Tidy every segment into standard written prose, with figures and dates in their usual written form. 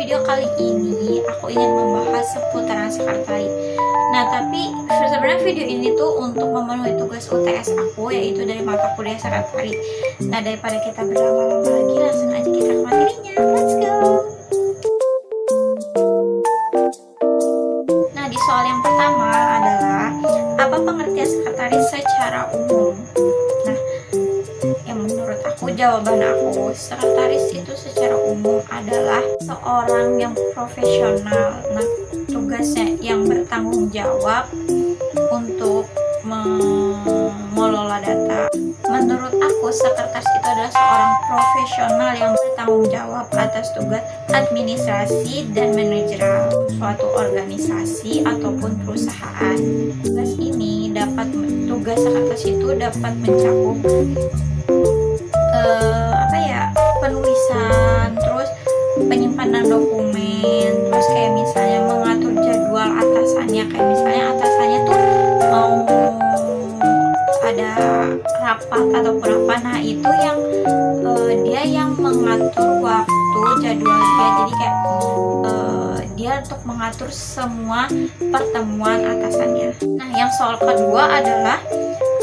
video kali ini aku ingin membahas seputaran sekretari. Nah, tapi sebenarnya video ini tuh untuk memenuhi tugas UTS aku, yaitu dari mata kuliah sekretari. Nah, daripada kita berlama-lama lagi, langsung aja kita ke materinya. Let's go! Nah, di soal yang pertama adalah apa pengertian sekretaris secara umum? Nah, yang menurut aku, jawaban aku, sekretaris itu secara umum adalah seorang yang profesional. Nah, tugasnya yang bertanggung jawab untuk mengelola data. Menurut aku, sekretaris itu adalah seorang profesional yang bertanggung jawab atas tugas administrasi dan manajerial suatu organisasi ataupun perusahaan. Tugas sekretaris itu dapat mencakup penulisan, terus penyimpanan dokumen, terus kayak misalnya mengatur jadwal atasannya, kayak misalnya atasannya tuh mau ada rapat ataupun apa, nah itu yang dia yang mengatur waktu jadwal dia, jadi kayak dia untuk mengatur semua pertemuan atasannya. Nah, yang soal kedua adalah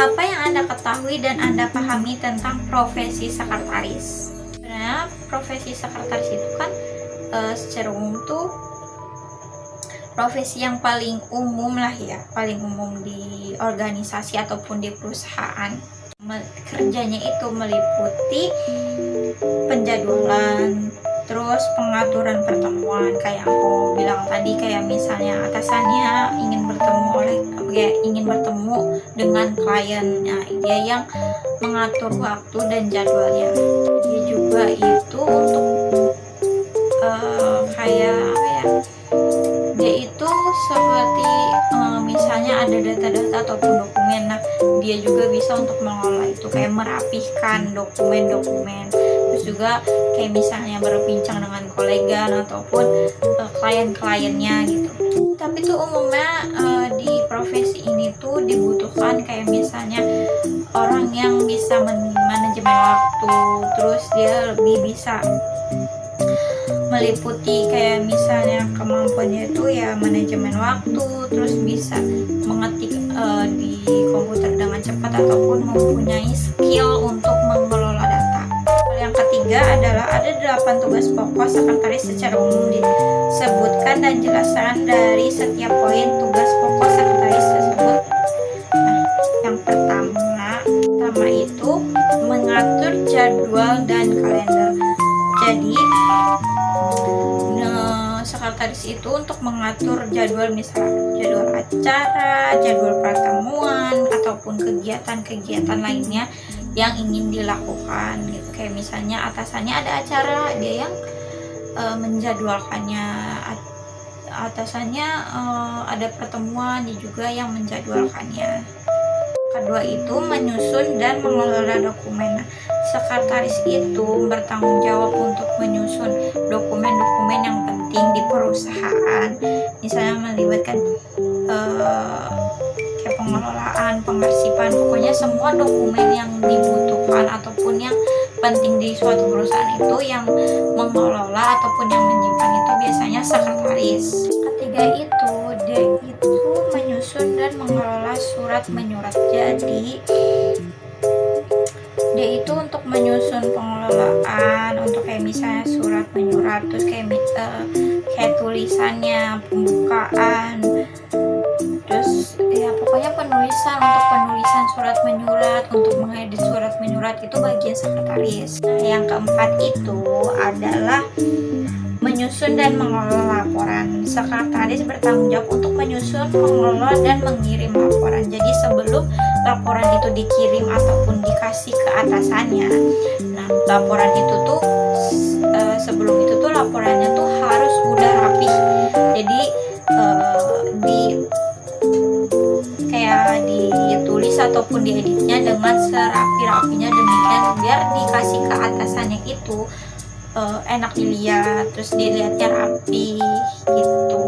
apa yang Anda ketahui dan Anda pahami tentang profesi sekretaris. Sebenarnya profesi sekretaris itu kan secara umum tuh profesi yang paling umum lah ya, paling umum di organisasi ataupun di perusahaan. Kerjanya itu meliputi penjadwalan, terus pengaturan pertemuan, kayak aku bilang tadi, kayak misalnya atasannya ingin bertemu dengan kliennya, dia yang mengatur waktu dan jadwalnya. Dia juga itu untuk dia itu seperti misalnya ada data-data ataupun dokumen, nah dia juga bisa untuk mengelola itu, kayak merapihkan dokumen-dokumen, terus juga kayak misalnya berbincang dengan kolega ataupun klien-kliennya gitu. Tapi tuh umumnya di profesi ini tuh dibutuhkan kayak misalnya orang yang bisa manajemen waktu, terus dia lebih bisa meliputi kayak misalnya kemampuannya itu ya manajemen waktu, terus bisa mengetik di komputer dengan cepat ataupun mempunyai skill untuk mengelola data. Yang ketiga adalah ada 8 tugas pokok sekretaris secara umum, disebutkan dan jelaskan dari setiap poin tugas pokok sekretaris tersebut. Nah, yang pertama itu mengatur jadwal dan kalender. Jadi sekretaris itu untuk mengatur jadwal, misalnya jadwal acara, jadwal pertemuan, ataupun kegiatan-kegiatan lainnya yang ingin dilakukan gitu. Kayak misalnya atasannya ada acara, dia yang menjadwalkannya, atasannya ada pertemuan, dia juga yang menjadwalkannya. Kedua itu menyusun dan mengelola dokumen. Nah, sekretaris itu bertanggung jawab untuk menyusun dokumen-dokumen yang penting di perusahaan, misalnya melibatkan kayak pengelolaan, pengarsipan, pokoknya semua dokumen yang dibutuhkan ataupun yang penting di suatu perusahaan itu yang mengelola ataupun yang menyimpan itu biasanya sekretaris. Ketiga itu dia itu menyusun dan mengelola surat menyurat. Jadi dia itu untuk menyusun pengelolaan untuk kayak misalnya surat menyurat, terus kayak tulisannya, pembukaan, terus ya pokoknya untuk penulisan surat menyurat, untuk mengedit surat menyurat itu bagian sekretaris. Nah, yang keempat itu adalah menyusun dan mengelola laporan. Sekretaris bertanggung jawab untuk menyusun, mengelola, dan mengirim laporan. Jadi sebelum laporan itu dikirim ataupun dikasih ke atasannya, nah laporan itu tuh sebelum itu tuh laporannya tuh harus udah rapi. Jadi ditulis ataupun dieditnya dengan serapi-rapinya, demikian biar dikasih ke atasannya itu enak dilihat, terus dilihatnya rapi gitu.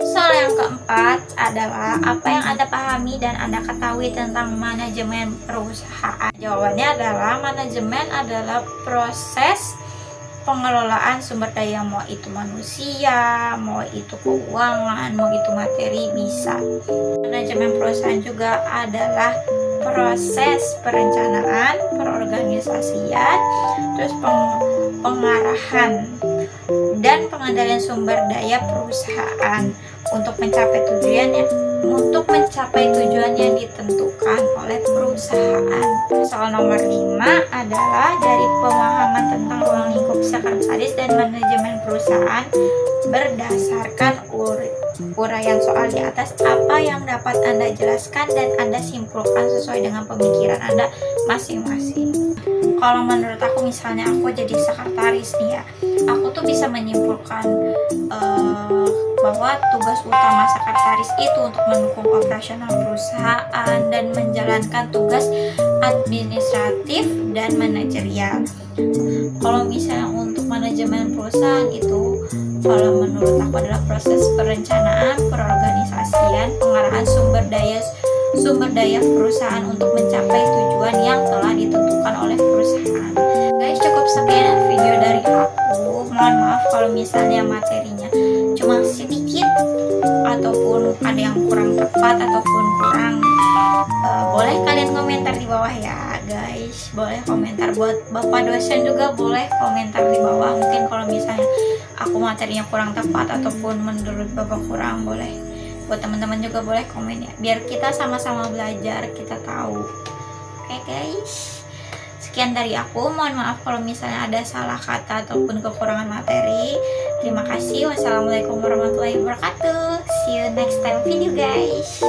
Soal yang keempat adalah apa yang Anda pahami dan Anda ketahui tentang manajemen perusahaan. Jawabannya adalah manajemen adalah proses pengelolaan sumber daya, mau itu manusia, mau itu keuangan, mau itu materi, bisa. Manajemen perusahaan juga adalah proses perencanaan, perorganisasian, terus pengarahan dan pengendalian sumber daya perusahaan untuk mencapai tujuan yang ditentukan oleh perusahaan. Soal nomor 5 adalah dari pemahaman tentang ruang lingkup sekretaris dan manajemen perusahaan berdasarkan uraian soal di atas, apa yang dapat Anda jelaskan dan Anda simpulkan sesuai dengan pemikiran Anda masing-masing. Kalau menurut aku, misalnya aku jadi sekretaris nih ya, aku tuh bisa menyimpulkan bahwa tugas utama sekretaris itu untuk mendukung operasional perusahaan dan menjalankan tugas administratif dan manajerial. Kalau misalnya untuk manajemen perusahaan itu, kalau menurut aku adalah proses perencanaan, perorganisasian, pengarahan sumber daya perusahaan untuk mencapai tujuan yang telah ditentukan oleh perusahaan. Guys, cukup sekian video dari aku. Mohon maaf kalau misalnya materinya cuma sedikit ataupun ada yang kurang tepat ataupun kurang, boleh kalian komentar di bawah ya guys. Boleh komentar, buat bapak dosen juga boleh komentar di bawah. Mungkin kalau misalnya aku materinya kurang tepat ataupun menurut bapak kurang, boleh. Buat teman-teman juga boleh komen ya, biar kita sama-sama belajar, kita tahu. Oke guys, sekian dari aku. Mohon maaf kalau misalnya ada salah kata ataupun kekurangan materi. Terima kasih. Wassalamualaikum warahmatullahi wabarakatuh. See you next time video guys.